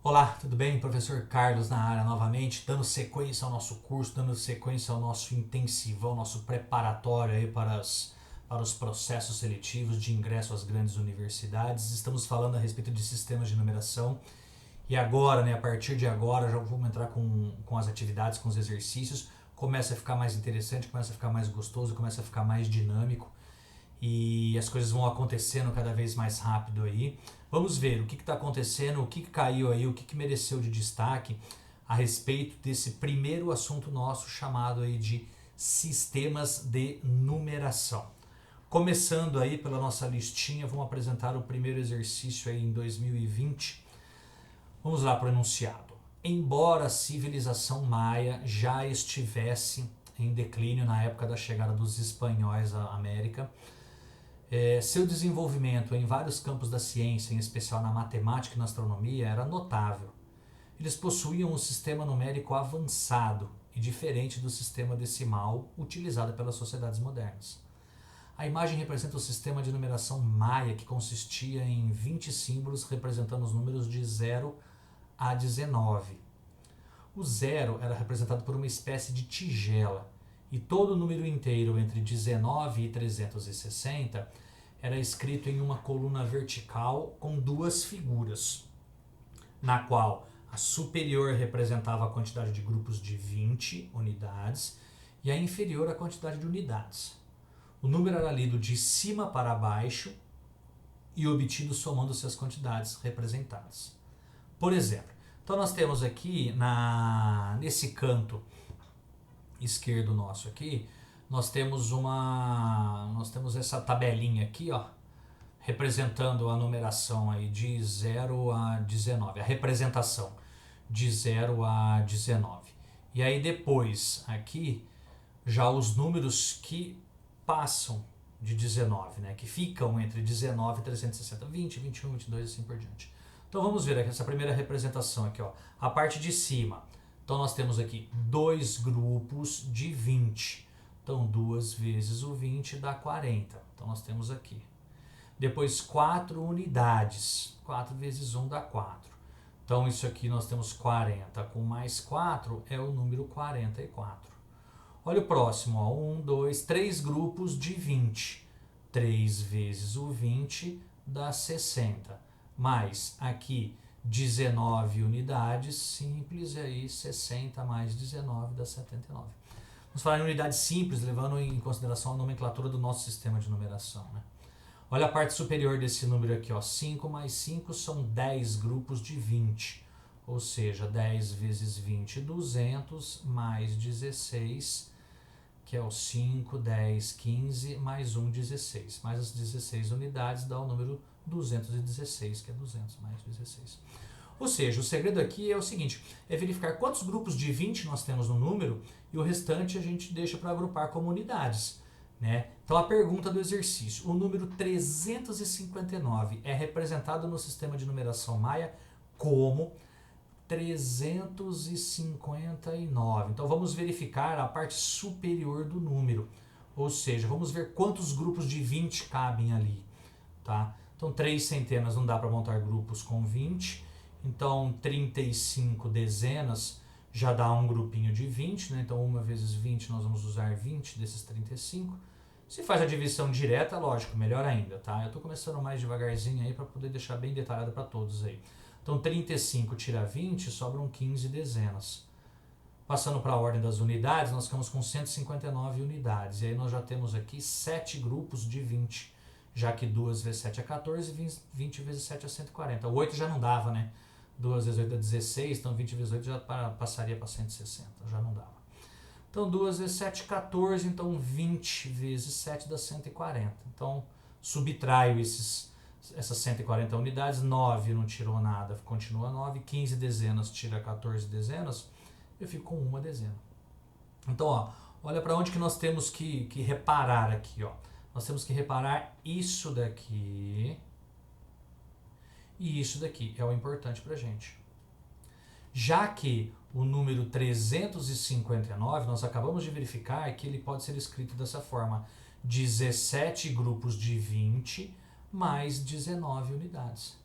Olá, tudo bem? Professor Carlos na área novamente, dando sequência ao nosso curso, dando sequência ao nosso intensivão, nosso preparatório aí para os processos seletivos de ingresso às grandes universidades. Estamos falando a respeito de sistemas de numeração e agora, a partir de agora, já vamos entrar com as atividades, com os exercícios. Começa a ficar mais interessante, começa a ficar mais gostoso, começa a ficar mais dinâmico. E as coisas vão acontecendo cada vez mais rápido aí. Vamos ver o que está acontecendo, o que caiu aí, o que mereceu de destaque a respeito desse primeiro assunto nosso chamado aí de sistemas de numeração. Começando aí pela nossa listinha, vamos apresentar o primeiro exercício aí em 2020. Vamos lá para o enunciado. Embora a civilização maia já estivesse em declínio na época da chegada dos espanhóis à América, seu desenvolvimento em vários campos da ciência, em especial na matemática e na astronomia, era notável. Eles possuíam um sistema numérico avançado e diferente do sistema decimal utilizado pelas sociedades modernas. A imagem representa o sistema de numeração maia, que consistia em 20 símbolos representando os números de 0 a 19. O 0 era representado por uma espécie de tigela, e todo número inteiro entre 19 e 360 era escrito em uma coluna vertical com duas figuras, na qual a superior representava a quantidade de grupos de 20 unidades e a inferior a quantidade de unidades. O número era lido de cima para baixo e obtido somando-se as quantidades representadas. Por exemplo, então nós temos aqui nesse canto esquerdo nosso aqui, nós temos essa tabelinha aqui, ó, representando a numeração aí de 0 a 19, a representação de 0 a 19. E aí depois aqui já os números que passam de 19, né, que ficam entre 19 e 360, 20, 21, 22 e assim por diante. Então vamos ver aqui essa primeira representação aqui, ó, a parte de cima. Então nós temos aqui dois grupos de 20. Então 2 vezes o 20 dá 40. Então nós temos aqui. Depois 4 unidades. 4 vezes 1 dá 4. Então isso aqui nós temos 40 com mais 4 é o número 44. Olha o próximo, ó, 1, 2, 3 grupos de 20. 3 vezes o 20 dá 60. Mais aqui 19 unidades simples, e aí 60 mais 19 dá 79. Vamos falar em unidades simples, levando em consideração a nomenclatura do nosso sistema de numeração, né? Olha a parte superior desse número aqui, ó, 5 mais 5 são 10 grupos de 20, ou seja, 10 vezes 20, 200, mais 16, que é o 5, 10, 15, mais 1, 16. Mais as 16 unidades dá o número 216, que é 200 mais 16. Ou seja, o segredo aqui é o seguinte, é verificar quantos grupos de 20 nós temos no número e o restante a gente deixa para agrupar como unidades, né? Então a pergunta do exercício, o número 359 é representado no sistema de numeração maia como 359. Então vamos verificar a parte superior do número, ou seja, vamos ver quantos grupos de 20 cabem ali, tá? Então 3 centenas não dá para montar grupos com 20, então 35 dezenas já dá um grupinho de 20, né? Então 1 vezes 20 nós vamos usar 20 desses 35. Se faz a divisão direta, lógico, melhor ainda, tá? Eu estou começando mais devagarzinho aí para poder deixar bem detalhado para todos aí. Então 35 tira 20, sobram 15 dezenas. Passando para a ordem das unidades, nós ficamos com 159 unidades. E aí nós já temos aqui 7 grupos de 20, já que 2 vezes 7 é 14, 20 vezes 7 é 140. O 8 já não dava, né? 2 vezes 8 é 16, então 20 vezes 8 já passaria para 160, já não dava. Então 2 vezes 7 é 14, então 20 vezes 7 dá 140. Então subtraio essas 140 unidades, 9 não tirou nada, continua 9, 15 dezenas tira 14 dezenas, eu fico com uma dezena. Então, ó, olha para onde que nós temos que reparar aqui, ó. Nós temos que reparar isso daqui e isso daqui, é o importante para a gente. Já que o número 359, nós acabamos de verificar que ele pode ser escrito dessa forma, 17 grupos de 20 mais 19 unidades.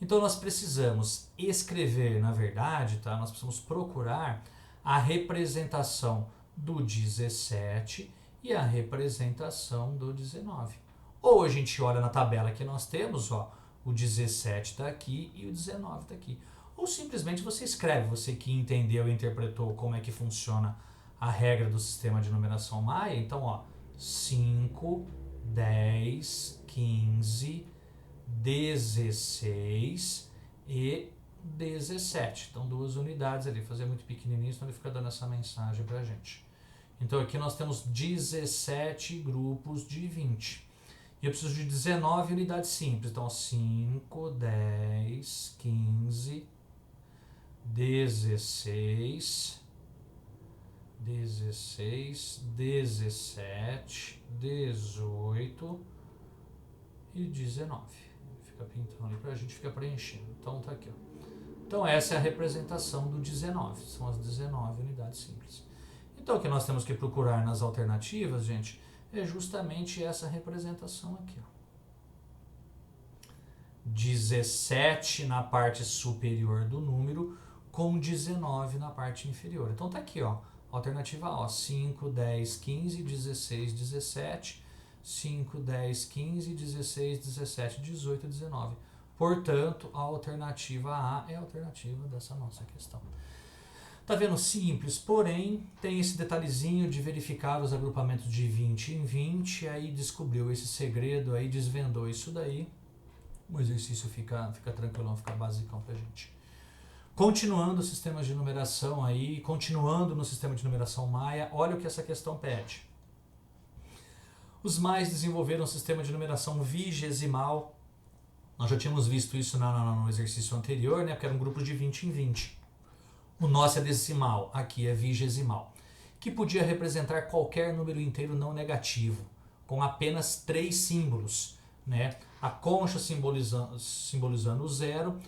Então nós precisamos escrever, na verdade, tá? Nós precisamos procurar a representação do 17 e a representação do 19. Ou a gente olha na tabela que nós temos, ó, o 17 está aqui e o 19 está aqui. Ou simplesmente você escreve, você que entendeu e interpretou como é que funciona a regra do sistema de numeração maia. Então, ó, 5, 10, 15, 16 e 17. Então, 2 unidades ali. Fazer muito pequenininho, senão ele fica dando essa mensagem pra gente. Então, aqui nós temos 17 grupos de 20. E eu preciso de 19 unidades simples. Então, 5, 10, 15, 16, 17, 18 e 19. Fica pintando ali pra gente ficar preenchendo. Então, tá aqui, ó. Então, essa é a representação do 19. São as 19 unidades simples. Então, o que nós temos que procurar nas alternativas, gente, é justamente essa representação aqui, ó. 17 na parte superior do número com 19 na parte inferior. Então tá aqui, ó, alternativa A, ó, 5, 10, 15, 16, 17, 5, 10, 15, 16, 17, 18, 19. Portanto, a alternativa A é a alternativa dessa nossa questão. Tá vendo? Simples, porém tem esse detalhezinho de verificar os agrupamentos de 20 em 20, aí descobriu esse segredo, aí desvendou isso daí. O exercício fica tranquilão, fica basicão pra gente. Continuando os sistemas de numeração aí, continuando no sistema de numeração maia, olha o que essa questão pede. Os maias desenvolveram um sistema de numeração vigesimal. Nós já tínhamos visto isso no exercício anterior, né? Porque era um grupo de 20 em 20. O nosso é decimal, aqui é vigesimal, que podia representar qualquer número inteiro não negativo, com apenas 3 símbolos, né? A concha simbolizando o 0,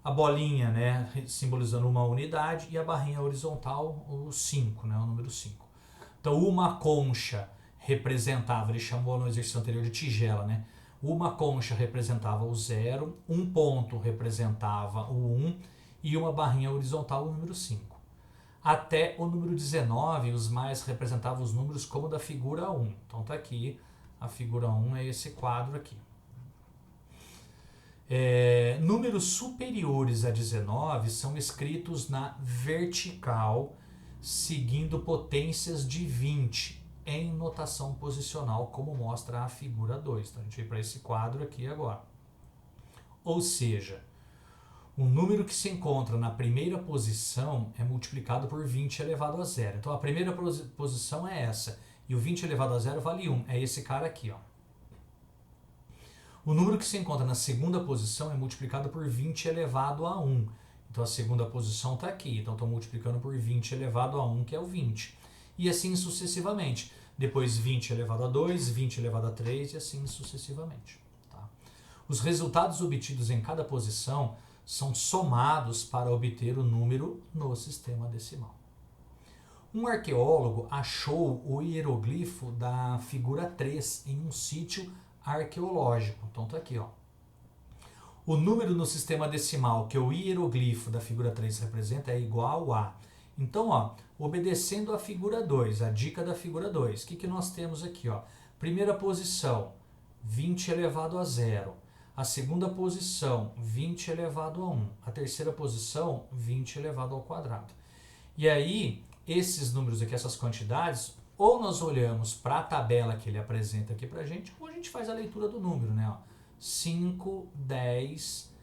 a bolinha, né, simbolizando uma unidade, e a barrinha horizontal, o 5, né, o número 5. Então, uma concha representava, ele chamou no exercício anterior de tigela, né? Uma concha representava o 0, um ponto representava o 1 e uma barrinha horizontal o número 5. Até o número 19, os mais representavam os números como da figura 1. Então tá aqui, a figura 1 é esse quadro aqui. Números superiores a 19 são escritos na vertical, seguindo potências de 20, em notação posicional, como mostra a figura 2. Então a gente vai para esse quadro aqui agora. Ou seja, o número que se encontra na primeira posição é multiplicado por 20 elevado a 0. Então a primeira posição é essa, e o 20 elevado a 0 vale 1, é esse cara aqui, ó. O número que se encontra na segunda posição é multiplicado por 20 elevado a 1. Então a segunda posição está aqui. Então estou multiplicando por 20 elevado a 1, que é o 20. E assim sucessivamente. Depois 20 elevado a 2, 20 elevado a 3 e assim sucessivamente. Tá? Os resultados obtidos em cada posição são somados para obter o número no sistema decimal. Um arqueólogo achou o hieroglifo da figura 3 em um sítio arqueológico. Então tá aqui, ó. O número no sistema decimal que o hieroglifo da figura 3 representa é igual a. Então, ó, obedecendo a figura 2, a dica da figura 2, o que nós temos aqui, ó? Primeira posição, 20 elevado a 0. A segunda posição, 20 elevado a 1. A terceira posição, 20 elevado ao quadrado. E aí, esses números aqui, essas quantidades, ou nós olhamos para a tabela que ele apresenta aqui para a gente, ou a gente faz a leitura do número, né? Ó, 5, 10,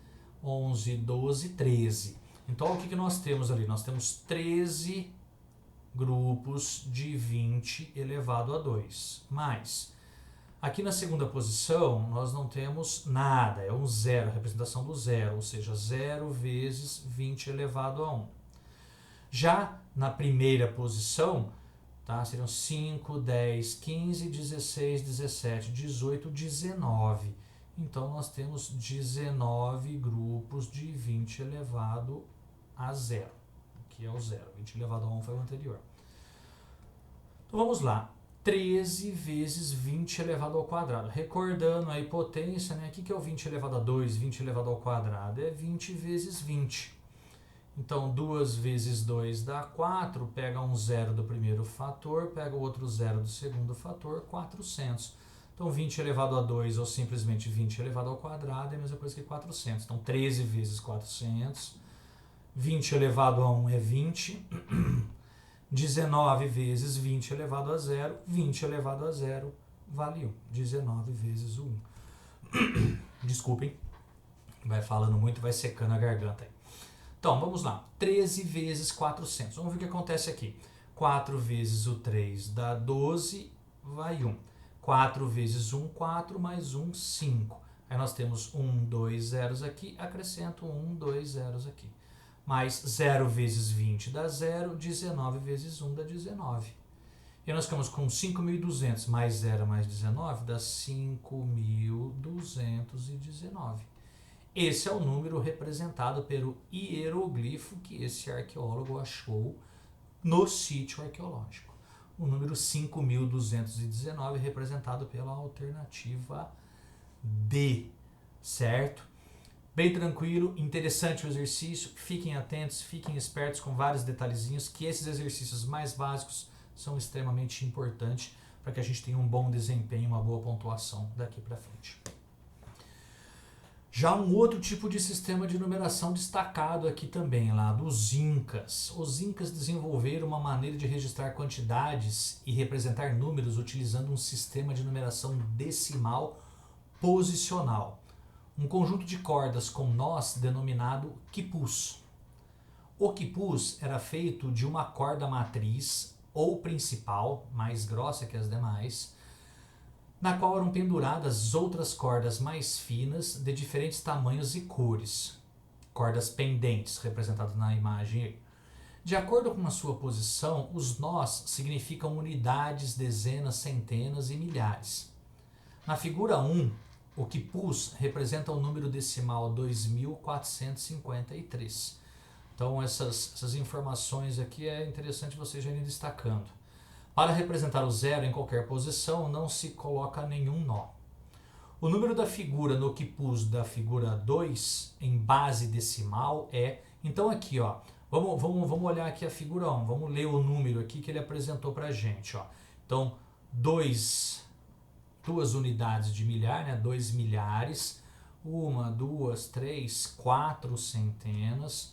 11, 12, 13. Então, o que nós temos ali? Nós temos 13 grupos de 20 elevado a 2. Mais, aqui na segunda posição, nós não temos nada, é um zero, a representação do zero, ou seja, 0 vezes 20 elevado a 1. Já na primeira posição, tá? Seriam 5, 10, 15, 16, 17, 18, 19. Então, nós temos 19 grupos de 20 elevado a 0. Que é o 0. 20 elevado a 1 foi o anterior. Então, vamos lá. 13 vezes 20 elevado ao quadrado. Recordando a potência, né? O que é o 20 elevado a 2, 20 elevado ao quadrado? É 20 vezes 20. Então, 2 vezes 2 dá 4, pega um zero do primeiro fator, pega o outro zero do segundo fator, 400. Então, 20 elevado a 2 ou simplesmente 20 elevado ao quadrado é a mesma coisa que 400. Então, 13 vezes 400. 20 elevado a 1 é 20. 19 vezes 20 elevado a 0. 20 elevado a 0 vale 1. 19 vezes o 1. Desculpem. Vai falando muito, vai secando a garganta aí. Então, vamos lá. 13 vezes 400. Vamos ver o que acontece aqui. 4 vezes o 3 dá 12, vai 1. 4 vezes 1, 4, mais 1, 5. Aí nós temos 1, 2 zeros aqui, acrescento 1, 2 zeros aqui. Mais 0 vezes 20 dá 0, 19 vezes 1 dá 19. E nós ficamos com 5.200 mais 0 mais 19 dá 5.219. Esse é o número representado pelo hieroglifo que esse arqueólogo achou no sítio arqueológico. O número 5.219 representado pela alternativa D, certo? Bem tranquilo, interessante o exercício, fiquem atentos, fiquem espertos com vários detalhezinhos, que esses exercícios mais básicos são extremamente importantes para que a gente tenha um bom desempenho, uma boa pontuação daqui para frente. Já um outro tipo de sistema de numeração destacado aqui também, lá dos Incas. Os Incas desenvolveram uma maneira de registrar quantidades e representar números utilizando um sistema de numeração decimal posicional. Um conjunto de cordas com nós denominado quipus. O quipus era feito de uma corda matriz ou principal, mais grossa que as demais, na qual eram penduradas outras cordas mais finas de diferentes tamanhos e cores. Cordas pendentes, representadas na imagem. De acordo com a sua posição, os nós significam unidades, dezenas, centenas e milhares. Na figura 1, o quipus representa o número decimal 2453. Então essas informações aqui é interessante vocês já irem destacando. Para representar o zero em qualquer posição, não se coloca nenhum nó. O número da figura no quipus da figura 2, em base decimal, é... Então aqui, ó, vamos olhar aqui a figura 1, vamos ler o número aqui que ele apresentou para a gente. Ó. Então, duas unidades de milhar, né? 2 milhares, 1, 2, 3, 4 centenas,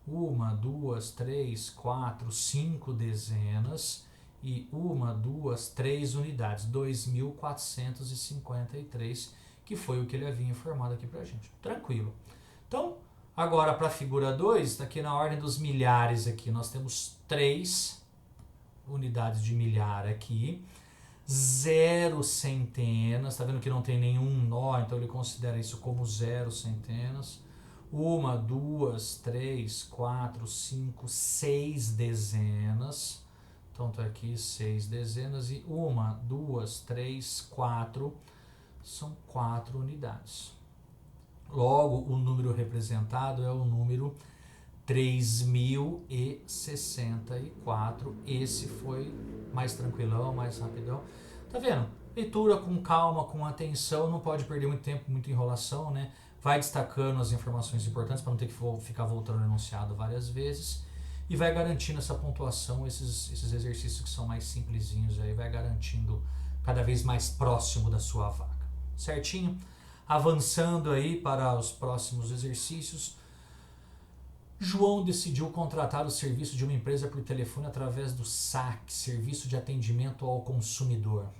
1, 2, 3, 4, 5 dezenas e 1, 2, 3 unidades, 2.453, que foi o que ele havia informado aqui pra gente. Tranquilo. Então, agora para a figura 2, aqui na ordem dos milhares aqui, nós temos 3 unidades de milhar aqui, 0 centenas, tá vendo que não tem nenhum nó, então ele considera isso como 0 centenas. 1, 2, 3, 4, 5, 6 dezenas. Então tá aqui 6 dezenas e 1, 2, 3, 4 são 4 unidades. Logo, o número representado é o número 3064. Esse foi mais tranquilão, mais rapidão. Tá vendo? Leitura com calma, com atenção, não pode perder muito tempo, muita enrolação, né? Vai destacando as informações importantes para não ter que ficar voltando ao enunciado várias vezes. E vai garantindo essa pontuação, esses exercícios que são mais simplesinhos aí, vai garantindo cada vez mais próximo da sua vaga. Certinho? Avançando aí para os próximos exercícios. João decidiu contratar o serviço de uma empresa por telefone através do SAC, Serviço de Atendimento ao Consumidor.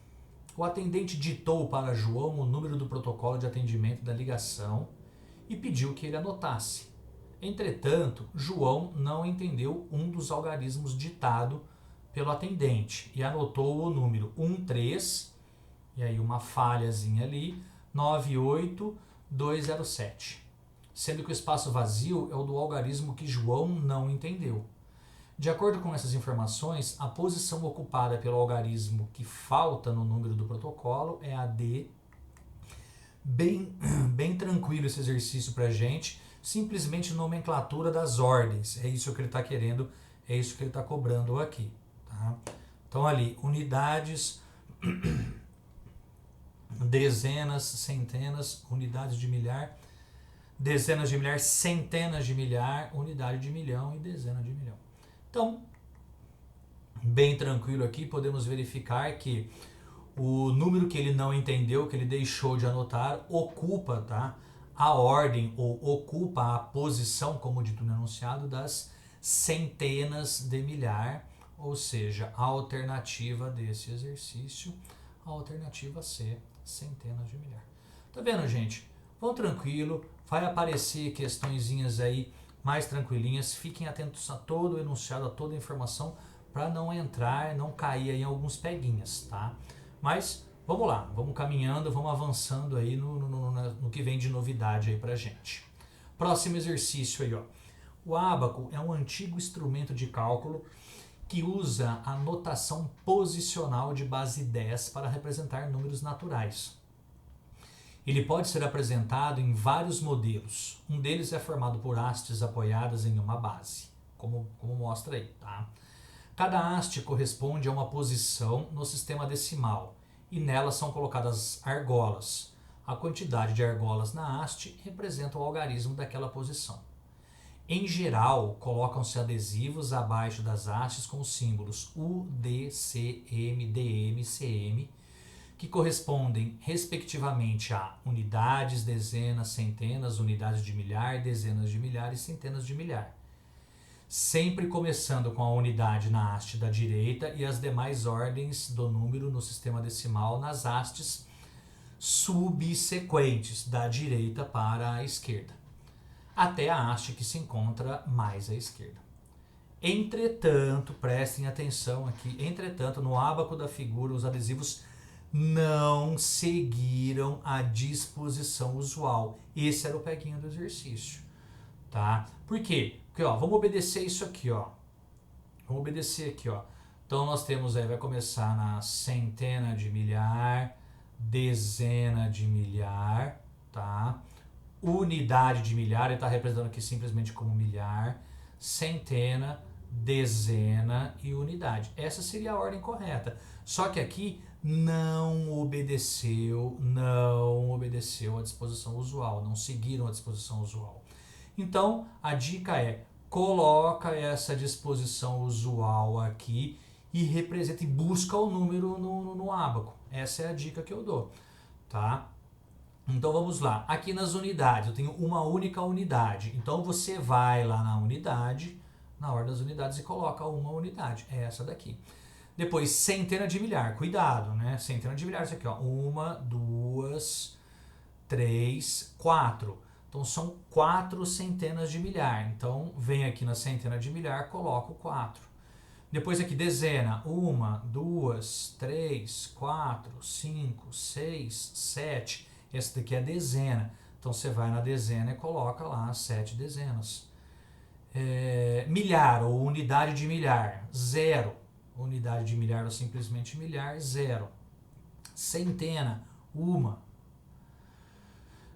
O atendente ditou para João o número do protocolo de atendimento da ligação e pediu que ele anotasse. Entretanto, João não entendeu um dos algarismos ditado pelo atendente e anotou o número 13, e aí uma falhazinha ali, 98207. Sendo que o espaço vazio é o do algarismo que João não entendeu. De acordo com essas informações, a posição ocupada pelo algarismo que falta no número do protocolo é a D. Bem tranquilo esse exercício para a gente, simplesmente nomenclatura das ordens. É isso que ele está querendo, é isso que ele está cobrando aqui. Tá? Então ali, unidades dezenas, centenas, unidades de milhar, dezenas de milhar, centenas de milhar, unidade de milhão e dezena de milhão. Então, bem tranquilo aqui, podemos verificar que o número que ele não entendeu, que ele deixou de anotar, ocupa, tá, a ordem ou ocupa a posição, como dito no enunciado, das centenas de milhar, ou seja, a alternativa desse exercício, a alternativa C, centenas de milhar. Tá vendo, gente? Vão tranquilo, vai aparecer questõezinhas aí mais tranquilinhas, fiquem atentos a todo o enunciado, a toda a informação, para não entrar, não cair aí em alguns peguinhas, tá? Mas vamos lá, vamos caminhando, vamos avançando aí no que vem de novidade aí pra gente. Próximo exercício aí, ó. O ábaco é um antigo instrumento de cálculo que usa a notação posicional de base 10 para representar números naturais. Ele pode ser apresentado em vários modelos. Um deles é formado por hastes apoiadas em uma base, como mostra aí, tá? Cada haste corresponde a uma posição no sistema decimal e nela são colocadas argolas. A quantidade de argolas na haste representa o algarismo daquela posição. Em geral, colocam-se adesivos abaixo das hastes com os símbolos U, D, C, M, DM, CM, que correspondem respectivamente a unidades, dezenas, centenas, unidades de milhar, dezenas de milhar e centenas de milhar. Sempre começando com a unidade na haste da direita e as demais ordens do número no sistema decimal nas hastes subsequentes, da direita para a esquerda, até a haste que se encontra mais à esquerda. Entretanto, prestem atenção aqui, entretanto, no ábaco da figura, os adesivos não seguiram a disposição usual. Esse era o peguinho do exercício, tá? Por quê? Porque, ó, vamos obedecer isso aqui, ó. Vamos obedecer aqui, ó. Então, nós temos aí, vai começar na centena de milhar, dezena de milhar, tá? Unidade de milhar, ele está representando aqui simplesmente como milhar, centena, dezena e unidade. Essa seria a ordem correta. Só que aqui não obedeceu a disposição usual, não seguiram a disposição usual. Então, a dica é, coloca essa disposição usual aqui e representa e busca o número no ábaco. Essa é a dica que eu dou, tá? Então vamos lá, aqui nas unidades, eu tenho uma única unidade, então você vai lá na unidade, na ordem das unidades e coloca uma unidade, é essa daqui. Depois, centena de milhar, cuidado, né? Centena de milhar, isso aqui, ó, 1, 2, 3, 4. Então são 4 centenas de milhar, então vem aqui na centena de milhar, coloco 4. Depois aqui, dezena, 1, 2, 3, 4, 5, 6, 7. Essa daqui é a dezena. Então você vai na dezena e coloca lá 7 dezenas. Milhar ou unidade de milhar, 0. Unidade de milhar ou simplesmente milhar, 0. Centena, 1.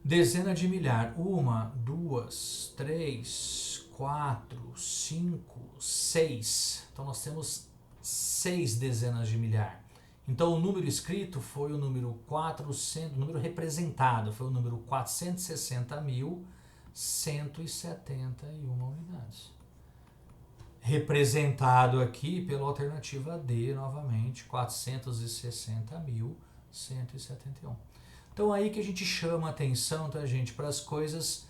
Dezena de milhar, 1, 2, 3, 4, 5, 6. Então nós temos 6 dezenas de milhar. Então o número escrito foi o número 400, o número representado foi o número 460.171 unidades. Representado aqui pela alternativa D, novamente, 460.171. Então aí que a gente chama a atenção, tá, gente, para as coisas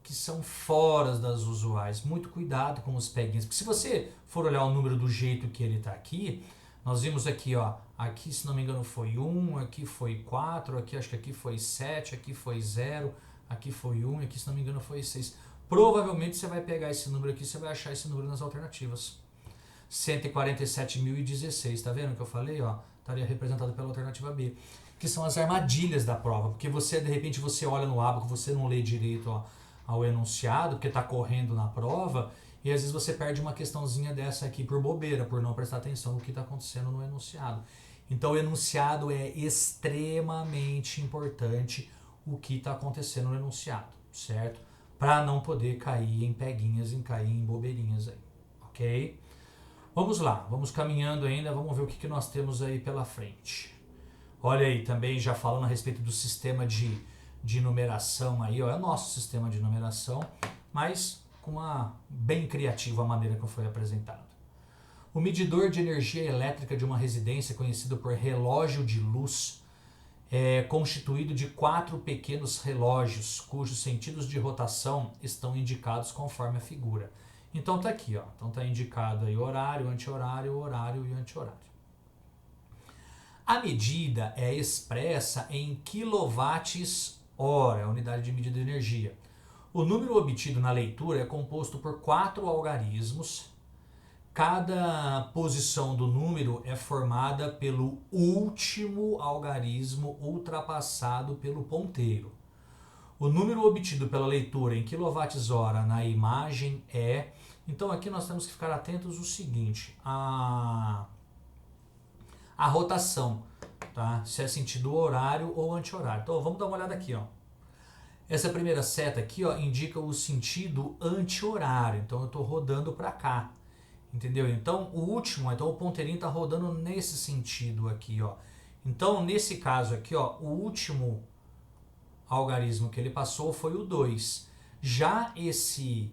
que são fora das usuais. Muito cuidado com os peguinhos, porque se você for olhar o número do jeito que ele está aqui, nós vimos aqui, ó, aqui se não me engano foi 1, aqui foi 4, aqui acho que aqui foi 7, aqui foi 0, aqui foi 1, aqui se não me engano foi 6. Provavelmente você vai pegar esse número aqui, você vai achar esse número nas alternativas. 147.016, tá vendo o que eu falei, ó? Estaria representado pela alternativa B, que são as armadilhas da prova, porque você, de repente, você olha no ábaco, você não lê direito, ó, ao enunciado, porque está correndo na prova, e às vezes você perde uma questãozinha dessa aqui por bobeira, por não prestar atenção no que está acontecendo no enunciado. Então o enunciado é extremamente importante, o que está acontecendo no enunciado, certo? Para não poder cair em peguinhas, cair em bobeirinhas aí, ok? Vamos lá, vamos caminhando ainda, vamos ver o que nós temos aí pela frente. Olha aí, também já falando a respeito do sistema de numeração aí, ó, é o nosso sistema de numeração, mas com uma bem criativa maneira que foi apresentado. O medidor de energia elétrica de uma residência, conhecido por relógio de luz, é constituído de 4 pequenos relógios, cujos sentidos de rotação estão indicados conforme a figura. Então tá aqui, ó. Então tá indicado aí horário, anti-horário, horário e anti-horário. A medida é expressa em quilowatts-hora, a unidade de medida de energia. O número obtido na leitura é composto por 4 algarismos. Cada posição do número é formada pelo último algarismo ultrapassado pelo ponteiro. O número obtido pela leitura em quilowatts-hora na imagem é... Então aqui nós temos que ficar atentos ao seguinte, a rotação, tá? Se é sentido horário ou anti-horário. Então vamos dar uma olhada aqui, ó. Essa primeira seta aqui, ó, indica o sentido anti-horário. Então eu estou rodando para cá, entendeu? Então o último, então o ponteirinho está rodando nesse sentido aqui, ó. Então nesse caso aqui, ó, o último algarismo que ele passou foi o 2. Já esse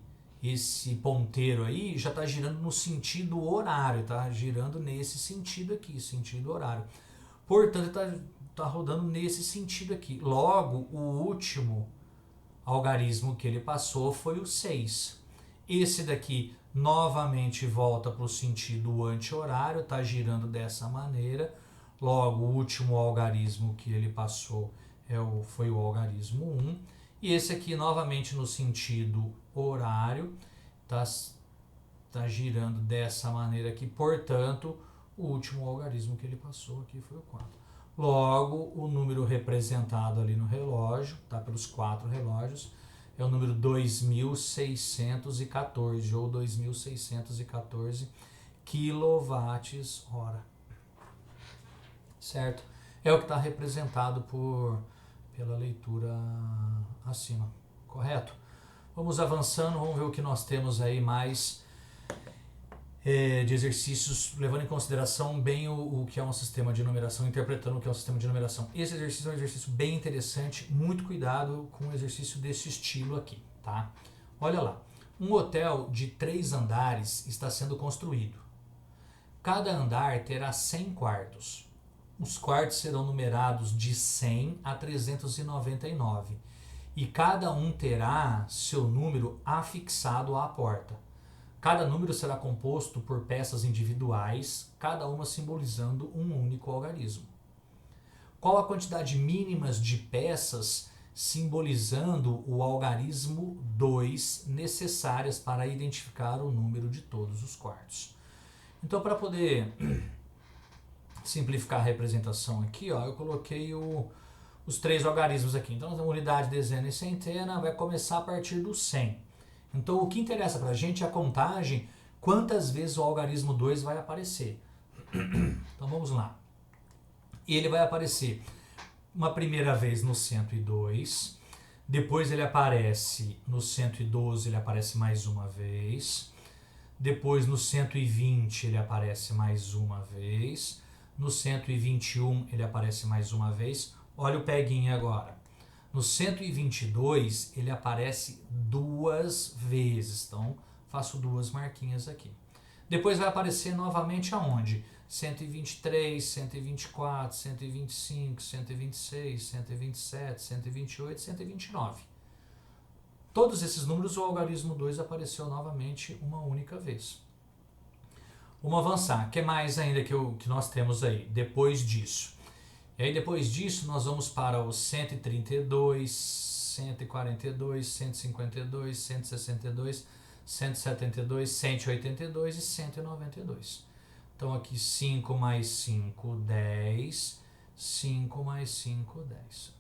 ponteiro aí já está girando no sentido horário, tá? Girando nesse sentido aqui, sentido horário. Portanto, tá rodando nesse sentido aqui. Logo, o último algarismo que ele passou foi o 6. Esse daqui novamente volta para o sentido anti-horário, tá girando dessa maneira. Logo, o último algarismo que ele passou foi o algarismo 1. E esse aqui novamente no sentido horário, tá girando dessa maneira aqui, portanto, o último algarismo que ele passou aqui foi o 4. Logo, o número representado ali no relógio, tá, pelos 4 relógios, é o número 2614 ou 2614 kWh. Certo? É o que está representado pela leitura acima, correto? Vamos avançando, vamos ver o que nós temos aí mais de exercícios, levando em consideração bem o que é um sistema de numeração, interpretando o que é um sistema de numeração. Esse exercício é um exercício bem interessante, muito cuidado com um exercício desse estilo aqui, tá? Olha lá, um hotel de 3 andares está sendo construído. Cada andar terá 100 quartos. Os quartos serão numerados de 100 a 399 e cada um terá seu número afixado à porta. Cada número será composto por peças individuais, cada uma simbolizando um único algarismo. Qual a quantidade mínima de peças simbolizando o algarismo 2 necessárias para identificar o número de todos os quartos? Então, para poder simplificar a representação aqui, ó, eu coloquei os 3 algarismos aqui. Então, a unidade, dezena e centena vai começar a partir do 100. Então, o que interessa para a gente é a contagem, quantas vezes o algarismo 2 vai aparecer. Então, vamos lá. Ele vai aparecer uma primeira vez no 102, depois ele aparece no 112, ele aparece mais uma vez, depois no 120 ele aparece mais uma vez, no 121 ele aparece mais uma vez. Olha o peguinho agora. No 122 ele aparece 2 vezes, então faço 2 marquinhas aqui. Depois vai aparecer novamente aonde? 123, 124, 125, 126, 127, 128, 129. Todos esses números o algarismo 2 apareceu novamente uma única vez. Vamos avançar. O que mais ainda que nós temos aí depois disso? E aí depois disso nós vamos para os 132, 142, 152, 162, 172, 182 e 192. Então aqui 5 mais 5, 10, 5 mais 5, 10.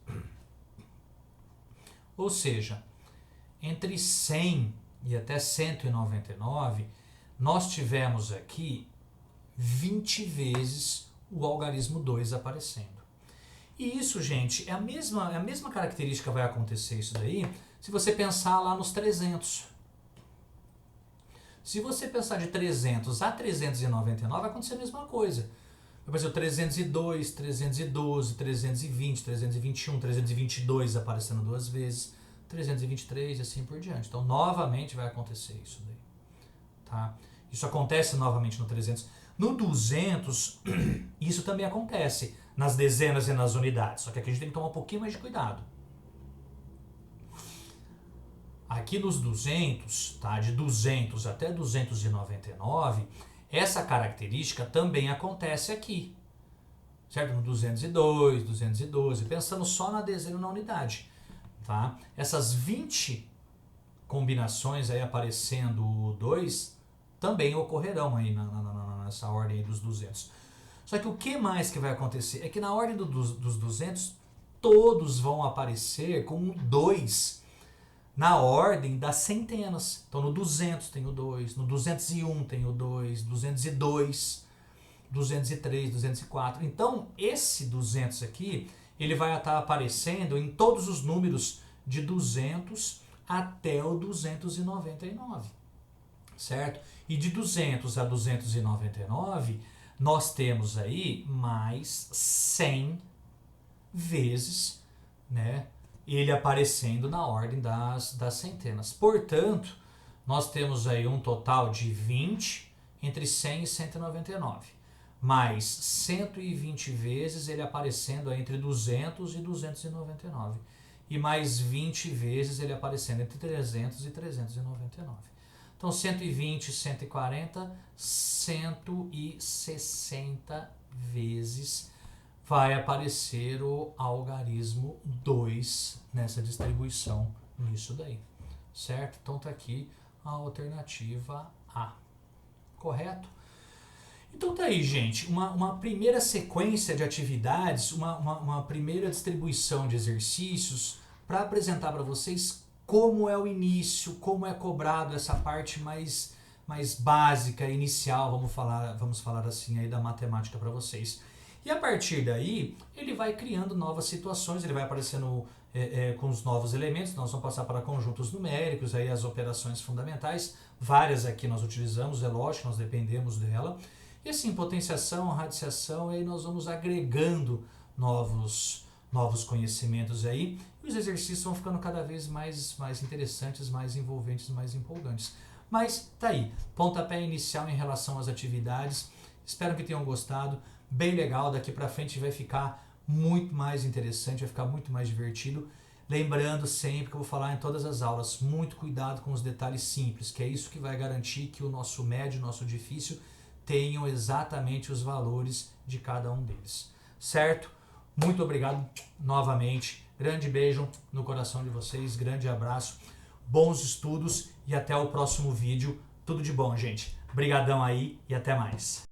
Ou seja, entre 100 e até 199, nós tivemos aqui 20 vezes o algarismo 2 aparecendo. E isso, gente, é a mesma característica que vai acontecer isso daí se você pensar lá nos 300. Se você pensar de 300 a 399, vai acontecer a mesma coisa. Apareceu 302, 312, 320, 321, 322 aparecendo 2 vezes, 323 e assim por diante. Então, novamente vai acontecer isso daí. Tá? Isso acontece novamente no 300. No 200, isso também acontece nas dezenas e nas unidades. Só que aqui a gente tem que tomar um pouquinho mais de cuidado. Aqui nos 200, tá? De 200 até 299, essa característica também acontece aqui. Certo? No 202, 212, pensando só na dezena e na unidade. Tá? Essas 20 combinações aí aparecendo 2 também ocorrerão aí nessa ordem aí dos 200. Só que o que mais que vai acontecer é que na ordem dos 200 todos vão aparecer com um 2 na ordem das centenas. Então no 200 tem o 2, no 201 tem o 2, 202, 203, 204. Então esse 200 aqui, ele vai estar aparecendo em todos os números de 200 até o 299, certo? E de 200 a 299, nós temos aí mais 100 vezes, né, ele aparecendo na ordem das centenas. Portanto, nós temos aí um total de 20 entre 100 e 199. Mais 120 vezes ele aparecendo entre 200 e 299. E mais 20 vezes ele aparecendo entre 300 e 399. Então 120, 140, 160 vezes vai aparecer o algarismo 2 nessa distribuição nisso daí, certo? Então tá aqui a alternativa A, correto? Então tá aí, gente, uma primeira sequência de atividades, uma primeira distribuição de exercícios para apresentar para vocês como é o início, como é cobrado essa parte mais básica, inicial, vamos falar assim aí da matemática para vocês. E a partir daí, ele vai criando novas situações, ele vai aparecendo com os novos elementos, nós vamos passar para conjuntos numéricos, aí as operações fundamentais, várias aqui nós utilizamos, é lógico, nós dependemos dela. E assim, potenciação, radiciação, aí nós vamos agregando novos conhecimentos aí, e os exercícios vão ficando cada vez mais interessantes, mais envolventes, mais empolgantes. Mas tá aí, pontapé inicial em relação às atividades, espero que tenham gostado, bem legal, daqui para frente vai ficar muito mais interessante, vai ficar muito mais divertido. Lembrando sempre que eu vou falar em todas as aulas, muito cuidado com os detalhes simples, que é isso que vai garantir que o nosso médio, o nosso difícil, tenham exatamente os valores de cada um deles, certo? Muito obrigado novamente, grande beijo no coração de vocês, grande abraço, bons estudos e até o próximo vídeo. Tudo de bom, gente. Brigadão aí e até mais.